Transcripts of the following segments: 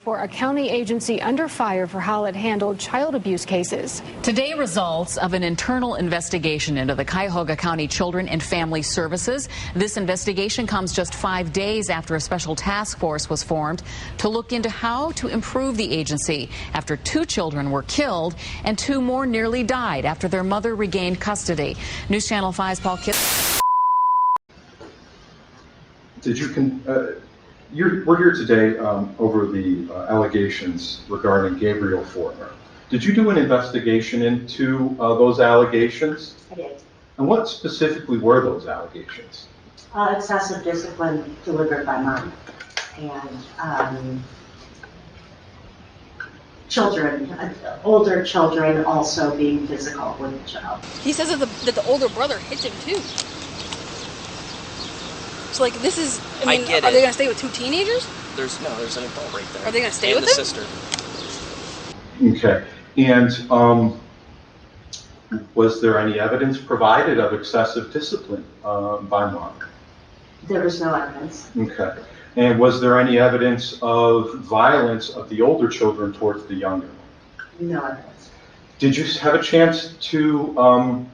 For a county agency under fire for how it handled child abuse cases. Today, results of an internal investigation into the Cuyahoga County Children and Family Services. This investigation comes just 5 days after a special task force was formed to look into how to improve the agency after 2 children were killed and 2 more nearly died after their mother regained custody. News Channel 5's Paul Kidd. We're here today over the allegations regarding Gabriel Fortner. Did you do an investigation into those allegations? I did. And what specifically were those allegations? Excessive discipline delivered by mom, and children, older children also being physical with the child. He says that the older brother hits him too. So like this is, I mean, are they gonna stay with 2 teenagers? There's an adult right there. Are they gonna stay with him? Sister. Okay. And was there any evidence provided of excessive discipline by mom? There was no evidence. Okay. And was there any evidence of violence of the older children towards the younger? No evidence. Did you have a chance to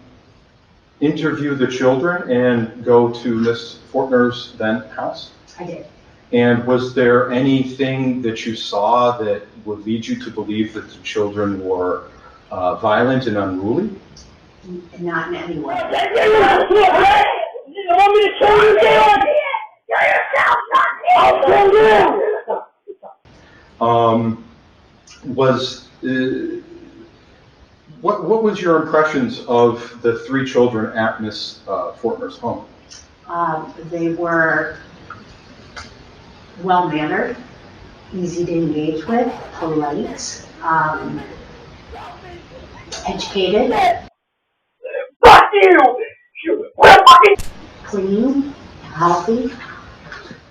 interview the children and go to Miss Fortner's then house? I did. And was there anything that you saw that would lead you to believe that the children were violent and unruly? Not in any way. What was your impressions of the 3 children at Miss Fortner's home? They were well-mannered, easy to engage with, polite, educated. Fuck you! Clean, healthy.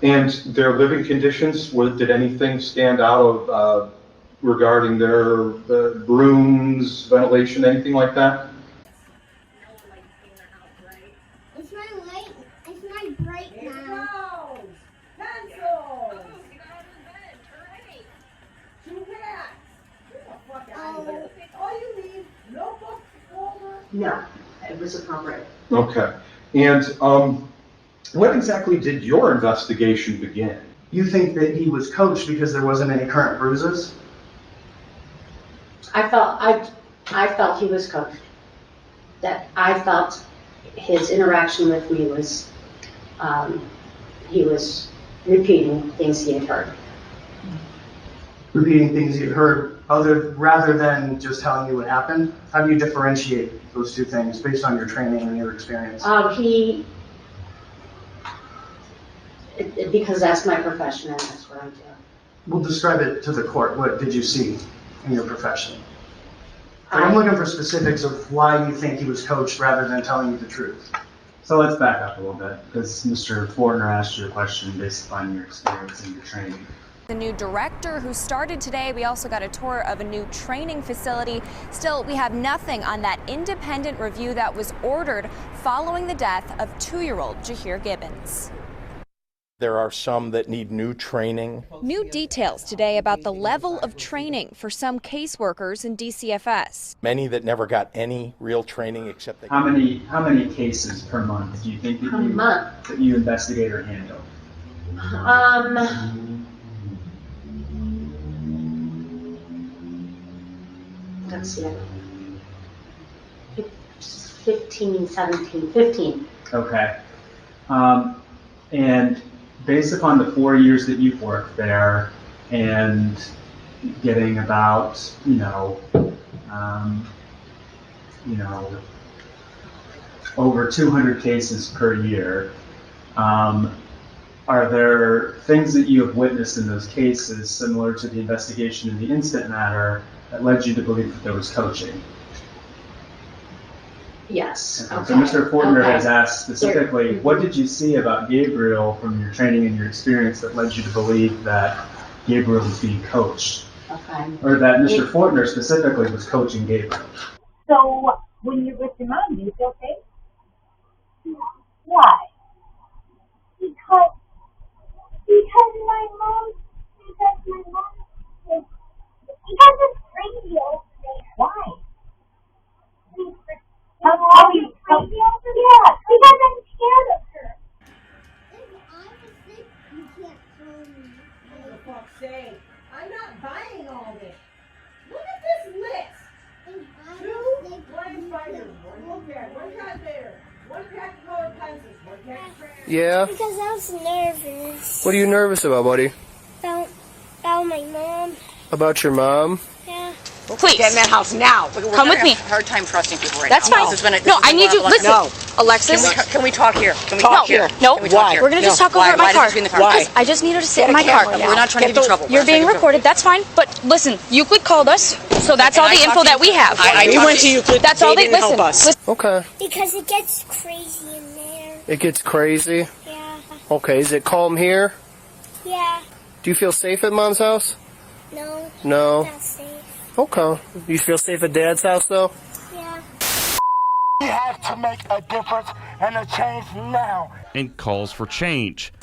And their living conditions, did anything stand out of regarding their rooms, ventilation, anything like that? It's not bright now. Pencils! All you need, notebook, folder. No, it was appropriate. Okay. And when exactly did your investigation begin? You think that he was coached because there wasn't any current bruises? I felt he was coached. That I felt his interaction with me was, he was repeating things he had heard. Repeating things you've heard, rather than just telling you what happened? How do you differentiate those 2 things based on your training and your experience? Because that's my profession and that's what I do. Well, describe it to the court. What did you see in your profession? I'm looking for specifics of why you think he was coached rather than telling you the truth. So let's back up a little bit, because Mr. Fortner asked you a question based upon your experience and your training. The new director who started today. We also got a tour of a new training facility. Still, we have nothing on that independent review that was ordered following the death of 2-year-old Jahir Gibbons. There are some that need new training. New details today about the level of training for some caseworkers in DCFS. Many that never got any real training except they... How many cases per month do you think that you investigate or handle? Let's see, 15, 17, 15. Okay. And based upon the 4 years that you've worked there and getting about, over 200 cases per year, are there things that you have witnessed in those cases similar to the investigation in the instant matter that led you to believe that there was coaching? Yes. Okay. So Mr. Fortner has asked specifically, what did you see about Gabriel from your training and your experience that led you to believe that Gabriel was being coached? Okay. Or that Mr. Fortner specifically was coaching Gabriel? So, when you're with your mom, do you feel safe? Why? Because my mom behind all this. Look at this list. 2 blank fighters, 1 moped, 1 cat there, 1 pack of colored pencils, 1 pack of crayons. Yeah? Because I was nervous. What are you nervous about, buddy? About my mom. About your mom? Yeah. Please. Get in that house now. Come with me. Hard time trusting people right That's now. fine. No, I need you. Listen, Alexis. Can we talk here? Can we No, talk here? no. Can we talk here? We're gonna just talk over at my car. Why? Why did you be in the car? Because I just need her to sit in my car. We're not trying to give you trouble. You're being recorded. That's fine. But listen, Euclid called us, so that's all the info that we have. We went to Euclid. That's all they listen. Okay. Because it gets crazy in there. It gets crazy? Yeah. Okay, is it calm here? Yeah. Do you feel safe at Mom's house? No. No? Not safe. Okay. Do you feel safe at Dad's house, though? Yeah. We have to make a difference and a change now. And calls for change.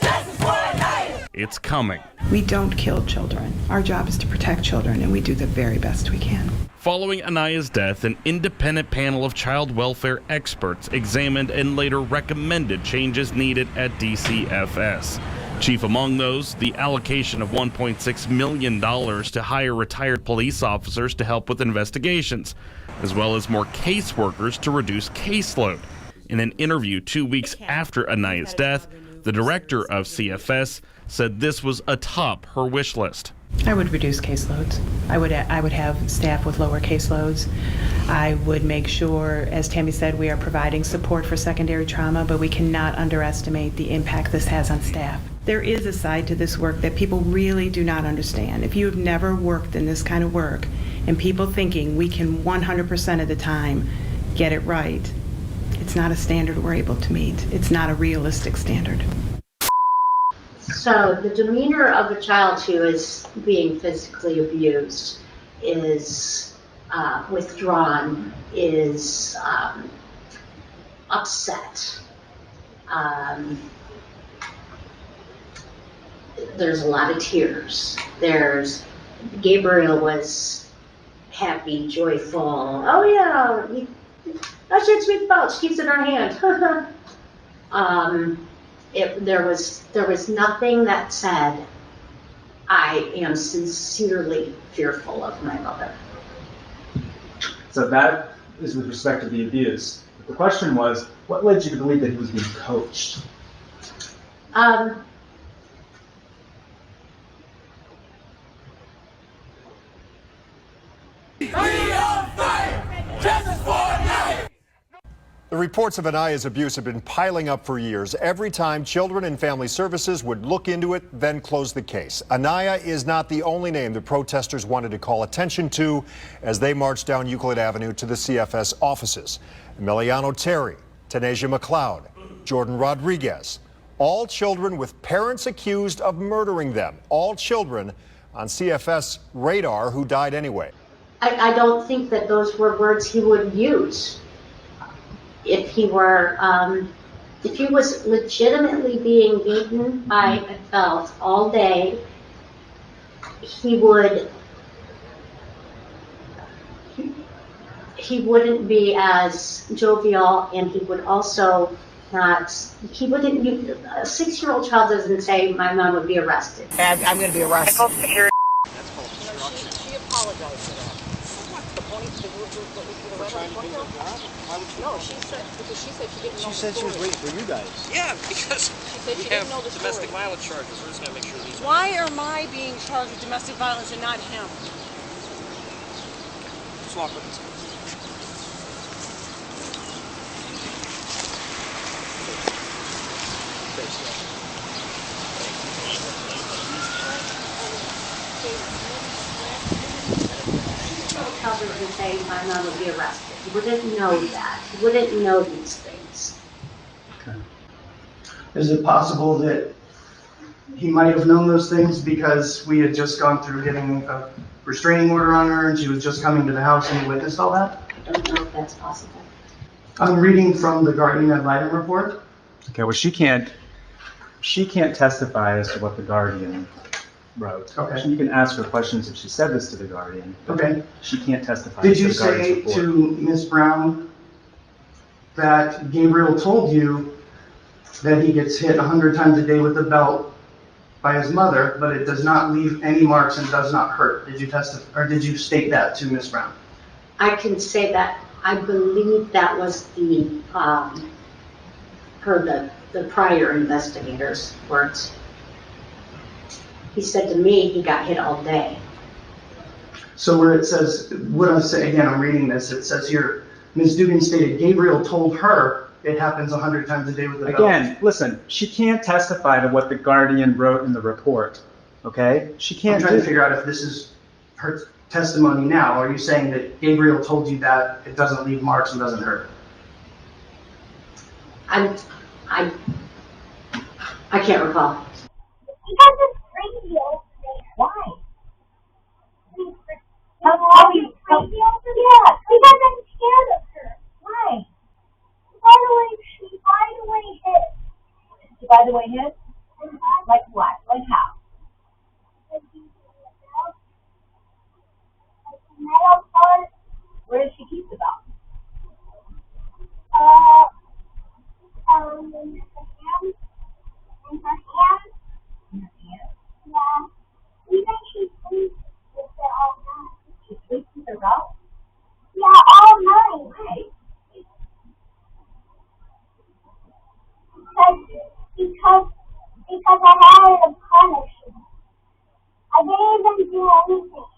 It's coming. We don't kill children. Our job is to protect children, and we do the very best we can. Following Anaya's death, an independent panel of child welfare experts examined and later recommended changes needed at DCFS. Chief among those, the allocation of $1.6 million to hire retired police officers to help with investigations, as well as more caseworkers to reduce caseload. In an interview 2 weeks after Anaya's death, the director of CFS said this was atop her wish list. I would reduce caseloads. I would have staff with lower caseloads. I would make sure, as Tammy said, we are providing support for secondary trauma, but we cannot underestimate the impact this has on staff. There is a side to this work that people really do not understand. If you have never worked in this kind of work, and people thinking we can 100% of the time get it right, it's not a standard we're able to meet. It's not a realistic standard. So the demeanor of a child who is being physically abused is withdrawn, is upset. There's a lot of tears. Gabriel was happy, joyful. Oh yeah, that's your sweet pouch. Keeps it in her hand. There was nothing that said, I am sincerely fearful of my mother. So that is with respect to the abuse. But the question was, what led you to believe that he was being coached? The reports of Anaya's abuse have been piling up for years. Every time Children and Family Services would look into it, then close the case. Anaya is not the only name the protesters wanted to call attention to as they marched down Euclid Avenue to the CFS offices. Emiliano Terry, Tanasia McLeod, Jordan Rodriguez, all children with parents accused of murdering them. All children on CFS radar who died anyway. I don't think that those were words he would use. If he was legitimately being beaten by adults all day, he wouldn't be as jovial, and he would also not, a 6-year-old child doesn't say my mom would be arrested. I'm going to be arrested. She apologized for that. The police, no, she said she didn't know. She said she was waiting for you guys. Yeah, because we have domestic violence charges. We're just going to make sure these. Why am I being charged with domestic violence and not him? Just walk with us. And say my mom would be arrested. He wouldn't know that. He wouldn't know these things. Okay. Is it possible that he might have known those things because we had just gone through getting a restraining order on her and she was just coming to the house and he witnessed all that? I don't know if that's possible. I'm reading from the Guardian ad litem report. Okay, well, she can't testify as to what the Guardian wrote. Okay. You can ask her questions if she said this to the Guardian. Okay. She can't testify. Did you say to Ms. Brown that Gabriel told you that he gets hit 100 times a day with a belt by his mother, but it does not leave any marks and does not hurt. Did you testify, or did you state that to Ms. Brown? I can say that I believe that was the prior investigator's words. He said to me he got hit all day. So where it says, what I say again, I'm reading this, it says here, Ms. Dugan stated Gabriel told her it happens 100 times a day with the belt. Again, listen, she can't testify to what the guardian wrote in the report, okay? She can't. I'm trying to figure out if this is her testimony now. Are you saying that Gabriel told you that it doesn't leave marks and doesn't hurt? I can't recall. Because it's crazy over there. Why? Yeah, because I'm scared of her. Why? By the way, hit. By the way, hit? Like what? Like how? Metal part. Where does she keep the belt? In her hand. In her hand? In her hand? Yeah. Even she sleeps with it all night. She sleeps with her belt? Yeah, all night. Why? Because I had her to punish her. I didn't even do anything.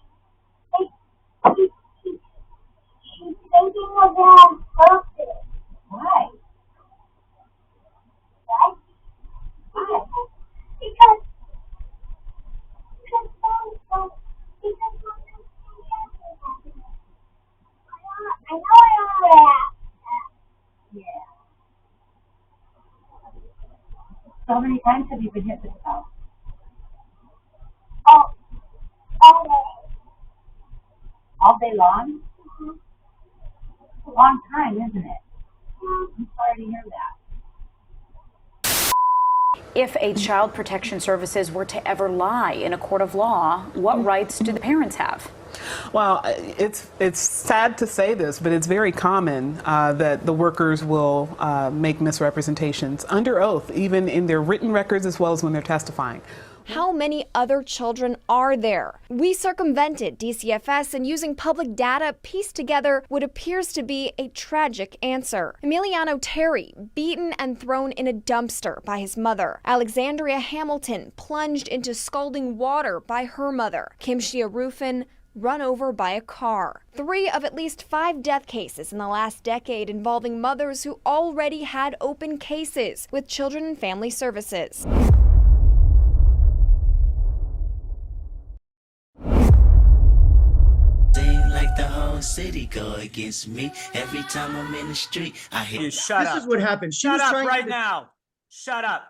She's thinking of it on purpose. Why? Why? Because I know that. Yeah. So how many times have you been hit with the belt? All day. All day long? Mm-hmm. It's a long time, isn't it? I'm sorry to hear that. If a child protection services were to ever lie in a court of law, what rights do the parents have? Well, it's sad to say this, but it's very common that the workers will make misrepresentations under oath, even in their written records as well as when they're testifying. How many other children are there? We circumvented DCFS and using public data pieced together what appears to be a tragic answer. Emiliano Terry, beaten and thrown in a dumpster by his mother. Alexandria Hamilton, plunged into scalding water by her mother. Kimshia Rufin, run over by a car. 3 of at least 5 death cases in the last decade involving mothers who already had open cases with Children and Family Services. Like the whole city go against me. Every time I'm in the street, I hear. Shut up. This is what happened. Shut up right now. Shut up.